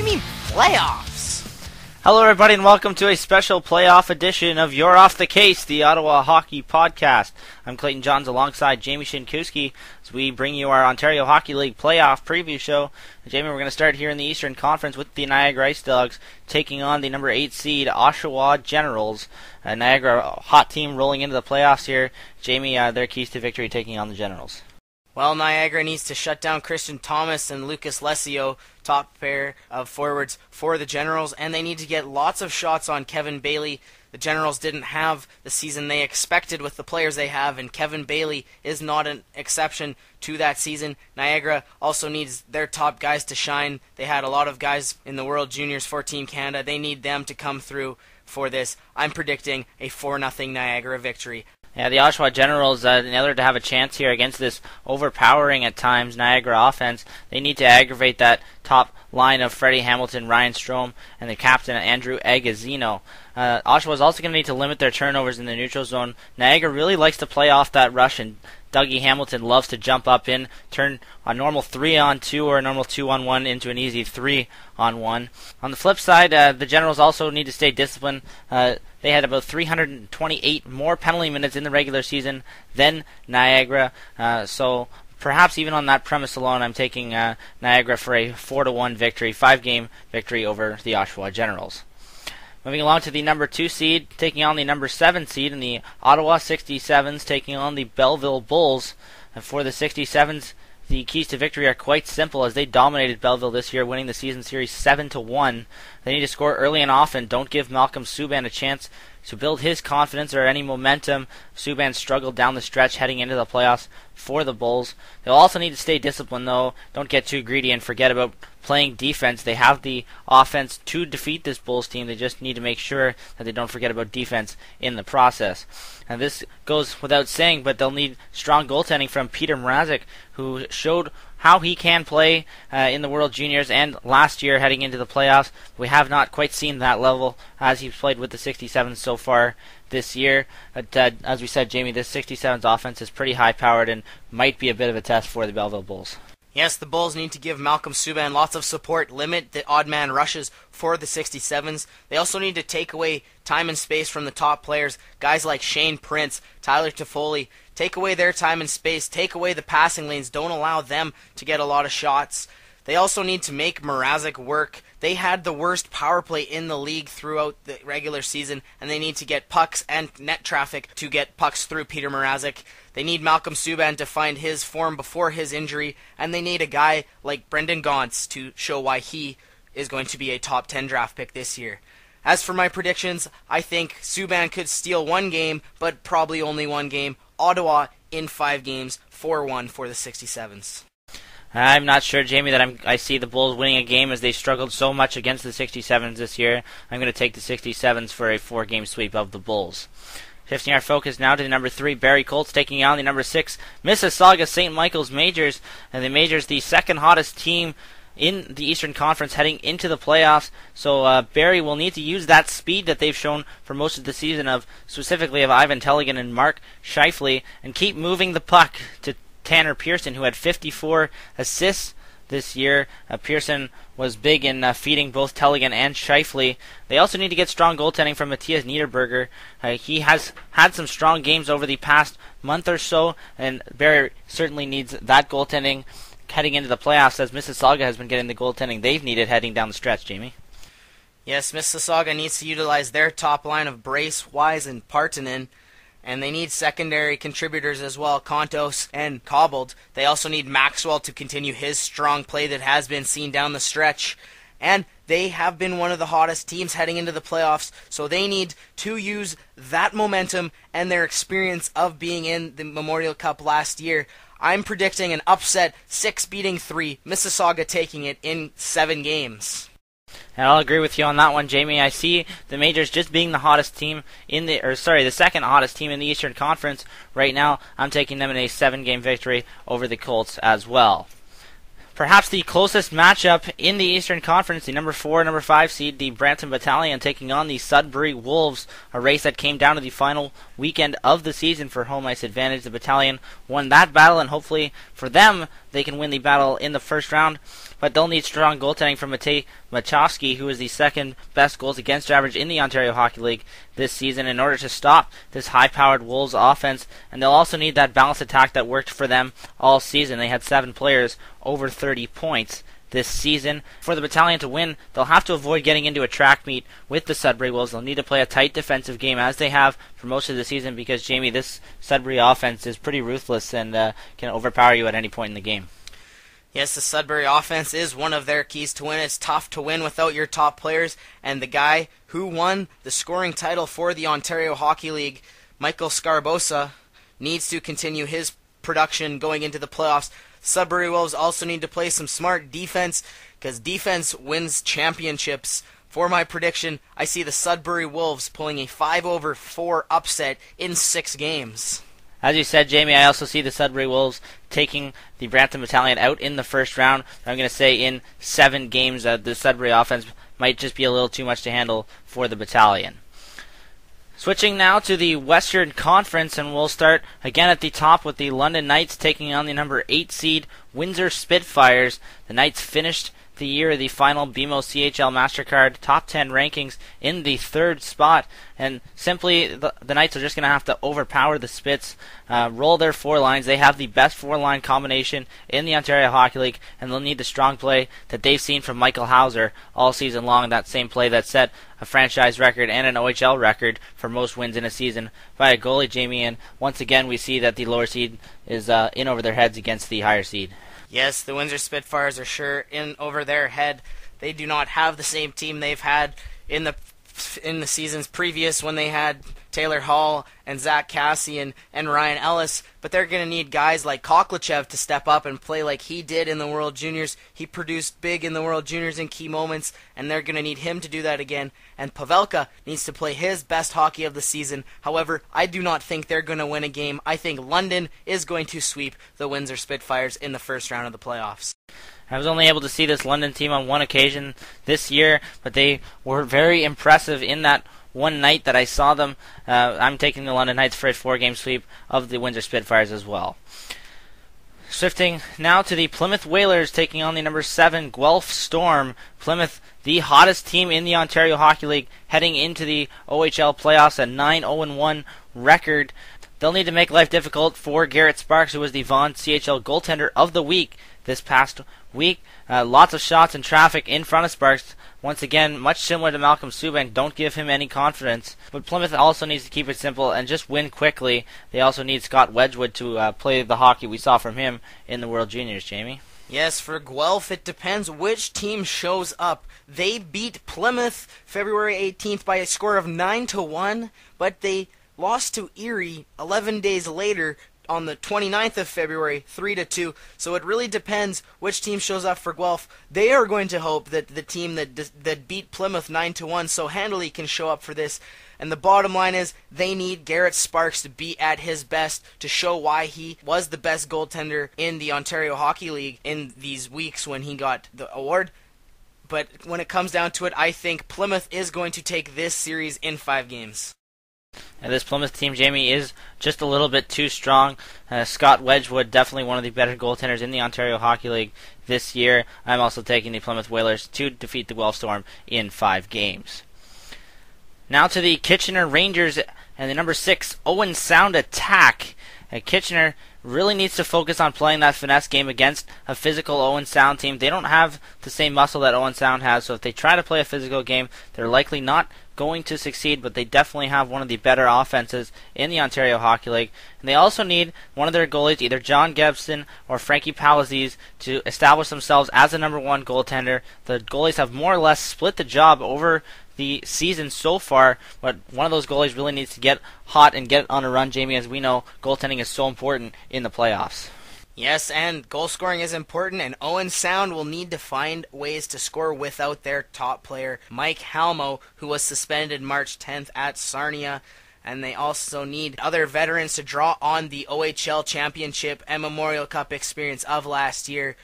mean playoffs? Hello everybody and welcome to a special playoff edition of You're Off the Case, the Ottawa Hockey Podcast. I'm Clayton Johns alongside Jamie Shinkuski as we bring you our Ontario Hockey League playoff preview show. And Jamie, we're going to start here in the Eastern Conference with the Niagara Ice Dogs taking on the number 8 seed Oshawa Generals. Niagara, a hot team rolling into the playoffs here. Jamie, their keys to victory taking on the Generals. Well, Niagara needs to shut down Christian Thomas and Lucas Lesio, top pair of forwards for the Generals, and they need to get lots of shots on Kevin Bailey. The Generals didn't have the season they expected with the players they have, and Kevin Bailey is not an exception to that season. Niagara also needs their top guys to shine. They had a lot of guys in the World Juniors for Team Canada. They need them to come through for this. I'm predicting a 4-0 Niagara victory. Yeah, the Oshawa Generals, in order to have a chance here against this overpowering at times Niagara offense, they need to aggravate that top line of Freddie Hamilton, Ryan Strome, and the captain Andrew Agazzino. Oshawa is also going to need to limit their turnovers in the neutral zone. Niagara really likes to play off that rush, and Dougie Hamilton loves to jump up in, turn a normal 3-on-2 or a normal 2-on-1 into an easy 3-on-1. On the flip side, the Generals also need to stay disciplined. They had about 328 more penalty minutes in the regular season than Niagara, so perhaps even on that premise alone, I'm taking Niagara for a 4-1 victory, 5-game victory over the Oshawa Generals. Moving along to the number 2 seed, taking on the number 7 seed, in the Ottawa 67s, taking on the Belleville Bulls. And for the 67s, the keys to victory are quite simple as they dominated Belleville this year, winning the season series 7-1. They need to score early and often. Don't give Malcolm Subban a chance to build his confidence or any momentum. Subban struggled down the stretch heading into the playoffs for the Bulls. They'll also need to stay disciplined, though. Don't get too greedy and forget about playing defense. They have the offense to defeat this Bulls team. They just need to make sure that they don't forget about defense in the process. And this goes without saying, but they'll need strong goaltending from Peter Mrazek, who showed how he can play in the World Juniors and last year heading into the playoffs. We have not quite seen that level as he's played with the 67s so far this year. As we said, Jamie, this 67s offense is pretty high-powered and might be a bit of a test for the Belleville Bulls. Yes, the Bulls need to give Malcolm Subban lots of support, limit the odd man rushes for the 67s. They also need to take away time and space from the top players, guys like Shane Prince, Tyler Toffoli. Take away their time and space, take away the passing lanes, don't allow them to get a lot of shots. They also need to make Mrazek work. They had the worst power play in the league throughout the regular season, and they need to get pucks and net traffic to get pucks through Peter Mrazek. They need Malcolm Subban to find his form before his injury, and they need a guy like Brendan Gaunce to show why he is going to be a top 10 draft pick this year. As for my predictions, I think Subban could steal one game, but probably only one game. Ottawa in 5 games, 4-1 for the 67s. I'm not sure, Jamie, that I see the Bulls winning a game as they struggled so much against the 67s this year. I'm going to take the 67s for a 4-game sweep of the Bulls. Shifting our focus now to the number 3 Barrie Colts taking on the number 6 Mississauga St. Michael's Majors. And the Majors, the second hottest team in the Eastern Conference heading into the playoffs. So Barrie will need to use that speed that they've shown for most of the season, specifically of Ivan Teligan and Mark Scheifele, and keep moving the puck to Tanner Pearson, who had 54 assists this year. Pearson was big in feeding both Teligan and Scheifele. They also need to get strong goaltending from Matthias Niederberger. He has had some strong games over the past month or so, and Barrie certainly needs that goaltending heading into the playoffs, as Mississauga has been getting the goaltending they've needed heading down the stretch, Jamie. Yes, Mississauga needs to utilize their top line of Brace, Wise, and Partanen, and they need secondary contributors as well, Kontos and Cobbled. They also need Maxwell to continue his strong play that has been seen down the stretch, and they have been one of the hottest teams heading into the playoffs, so they need to use that momentum and their experience of being in the Memorial Cup last year. I'm predicting an upset, 6-3, Mississauga taking it in 7 games. And I'll agree with you on that one, Jamie. I see the Majors just being the hottest team the second hottest team in the Eastern Conference right now. I'm taking them in a 7-game victory over the Colts as well. Perhaps the closest matchup in the Eastern Conference, the number 4, number 5 seed, the Brampton Battalion, taking on the Sudbury Wolves, a race that came down to the final weekend of the season for home ice advantage. The Battalion won that battle, and hopefully for them, they can win the battle in the first round. But they'll need strong goaltending from Matej Machowski, who is the second best goals against average in the Ontario Hockey League this season, in order to stop this high-powered Wolves offense. And they'll also need that balanced attack that worked for them all season. They had 7 players over 30 points this season. For the Battalion to win, they'll have to avoid getting into a track meet with the Sudbury Wolves. They'll need to play a tight defensive game, as they have for most of the season, because, Jamie, this Sudbury offense is pretty ruthless and can overpower you at any point in the game. Yes, the Sudbury offense is one of their keys to win. It's tough to win without your top players, and the guy who won the scoring title for the Ontario Hockey League, Michael Scarbosa, needs to continue his production going into the playoffs. Sudbury Wolves also need to play some smart defense, because defense wins championships. For my prediction, I see the Sudbury Wolves pulling a 5-4 upset in 6 games. As you said, Jamie, I also see the Sudbury Wolves taking the Brampton Battalion out in the first round. I'm going to say in 7 games, the Sudbury offense might just be a little too much to handle for the Battalion. Switching now to the Western Conference, and we'll start again at the top with the London Knights taking on the number 8 seed Windsor Spitfires. The Knights finished the year the final BMO CHL MasterCard top 10 rankings in the 3rd spot, and simply the Knights are just going to have to overpower the Spits, roll their 4 lines. They have the best 4-line combination in the Ontario Hockey League, and they'll need the strong play that they've seen from Michael Hauser all season long, that same play that set a franchise record and an OHL record for most wins in a season by a goalie, Jamie, and once again we see that the lower seed is in over their heads against the higher seed. Yes, the Windsor Spitfires are sure in over their head. They do not have the same team they've had in the seasons previous, when they had Taylor Hall and Zach Cassian and Ryan Ellis, but they're going to need guys like Koklachev to step up and play like he did in the World Juniors. He produced big in the World Juniors in key moments, and they're going to need him to do that again. And Pavelka needs to play his best hockey of the season. However, I do not think they're going to win a game. I think London is going to sweep the Windsor Spitfires in the first round of the playoffs. I was only able to see this London team on one occasion this year, but they were very impressive in that one night that I saw them. I'm taking the London Knights for a 4-game sweep of the Windsor Spitfires as well. Shifting now to the Plymouth Whalers taking on the number 7 Guelph Storm. Plymouth, the hottest team in the Ontario Hockey League, heading into the OHL Playoffs, a 9-0-1 record. They'll need to make life difficult for Garrett Sparks, who was the Vaughan CHL Goaltender of the Week this past week. Lots of shots and traffic in front of Sparks. Once again, much similar to Malcolm Subban, don't give him any confidence. But Plymouth also needs to keep it simple and just win quickly. They also need Scott Wedgwood to play the hockey we saw from him in the World Juniors, Jamie. Yes, for Guelph, it depends which team shows up. They beat Plymouth February 18th by a score of 9-1, but they lost to Erie 11 days later on the 29th of February, 3-2. So it really depends which team shows up for Guelph. They are going to hope that the team that beat Plymouth 9-1 so handily can show up for this. And the bottom line is they need Garrett Sparks to be at his best to show why he was the best goaltender in the Ontario Hockey League in these weeks when he got the award. But when it comes down to it, I think Plymouth is going to take this series in 5 games. And this Plymouth team, Jamie, is just a little bit too strong. Scott Wedgwood, definitely one of the better goaltenders in the Ontario Hockey League this year. I'm also taking the Plymouth Whalers to defeat the Guelph Storm in 5 games. Now to the Kitchener Rangers and the number 6 Owen Sound attack. Kitchener really needs to focus on playing that finesse game against a physical Owen Sound team. They don't have the same muscle that Owen Sound has, so if they try to play a physical game, they're likely not going to succeed, but they definitely have one of the better offenses in the Ontario Hockey League. And they also need one of their goalies, either John Gebson or Frankie Palazzese, to establish themselves as a number 1 goaltender. The goalies have more or less split the job over the season so far, but one of those goalies really needs to get hot and get on a run, Jamie, as we know goaltending is so important in the playoffs. Yes, and goal scoring is important, and Owen Sound will need to find ways to score without their top player, Mike Halmo, who was suspended March 10th at Sarnia. And they also need other veterans to draw on the OHL Championship and Memorial Cup experience of last year.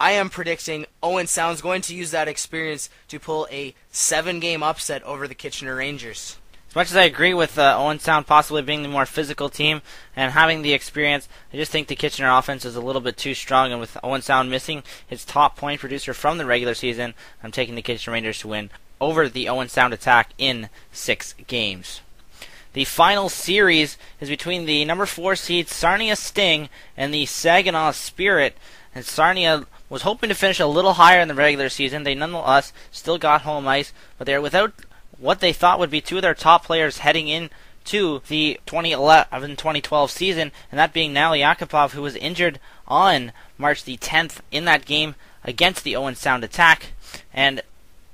I am predicting Owen Sound's going to use that experience to pull a 7-game upset over the Kitchener Rangers. as much as I agree with Owen Sound possibly being the more physical team and having the experience, I just think the Kitchener offense is a little bit too strong, and with Owen Sound missing his top point producer from the regular season, I'm taking the Kitchener Rangers to win over the Owen Sound attack in 6 games. The final series is between the number 4 seed Sarnia Sting and the Saginaw Spirit, and Sarnia was hoping to finish a little higher in the regular season. They nonetheless still got home ice, but they're without what they thought would be 2 of their top players heading into the 2011-2012 season, and that being Nal Yakupov, who was injured on March the 10th in that game against the Owen Sound attack, and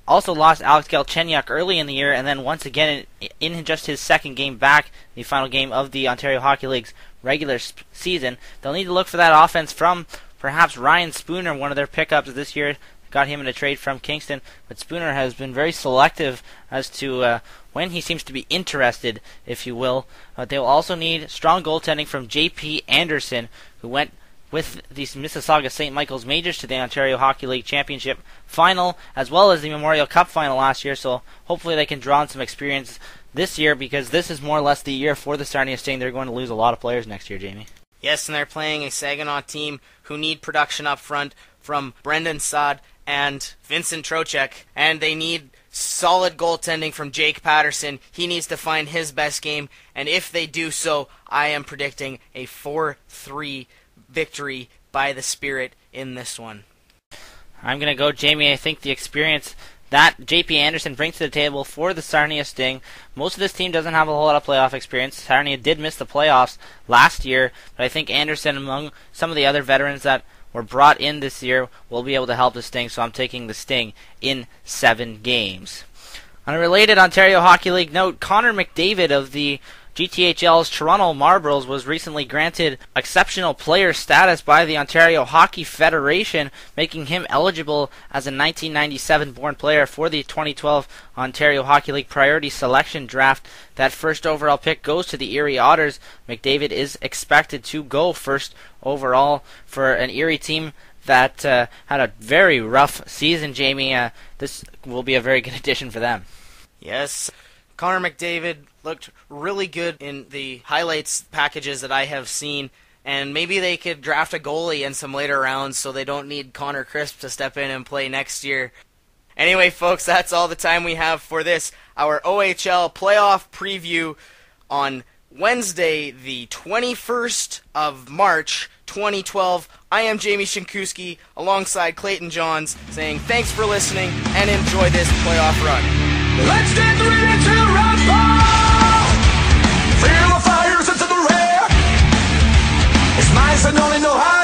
also lost Alex Galchenyuk early in the year, and then once again in just his second game back, the final game of the Ontario Hockey League's regular season. They'll need to look for that offense from perhaps Ryan Spooner, one of their pickups this year. Got him in a trade from Kingston, but Spooner has been very selective as to when he seems to be interested, if you will. They will also need strong goaltending from J.P. Anderson, who went with the Mississauga St. Michael's Majors to the Ontario Hockey League Championship final, as well as the Memorial Cup final last year, so hopefully they can draw on some experience this year, because this is more or less the year for the Sarnia Sting. They're going to lose a lot of players next year, Jamie. Yes, and they're playing a Saginaw team who need production up front from Brendan Saad and Vincent Trocheck, and they need solid goaltending from Jake Patterson. He needs to find his best game, and if they do so, I am predicting a 4-3 victory by the Spirit in this one. I'm going to go, Jamie. I think the experience that J.P. Anderson brings to the table for the Sarnia Sting. Most of this team doesn't have a whole lot of playoff experience. Sarnia did miss the playoffs last year, but I think Anderson, among some of the other veterans that were brought in this year, will be able to help the Sting, so I'm taking the Sting in 7 games. On a related Ontario Hockey League note, Connor McDavid of the GTHL's Toronto Marlboros was recently granted exceptional player status by the Ontario Hockey Federation, making him eligible as a 1997-born player for the 2012 Ontario Hockey League Priority Selection Draft. That first overall pick goes to the Erie Otters. McDavid is expected to go first overall for an Erie team that had a very rough season, Jamie. This will be a very good addition for them. Yes, Connor McDavid looked really good in the highlights packages that I have seen, and maybe they could draft a goalie in some later rounds so they don't need Connor Crisp to step in and play next year. Anyway, folks, that's all the time we have for this, our OHL playoff preview on Wednesday, the 21st of March, 2012. I am Jamie Shinkuski alongside Clayton Johns saying thanks for listening and enjoy this playoff run. Let's get ready to rumble! Feel the fires into the rear. It's nice and only know how.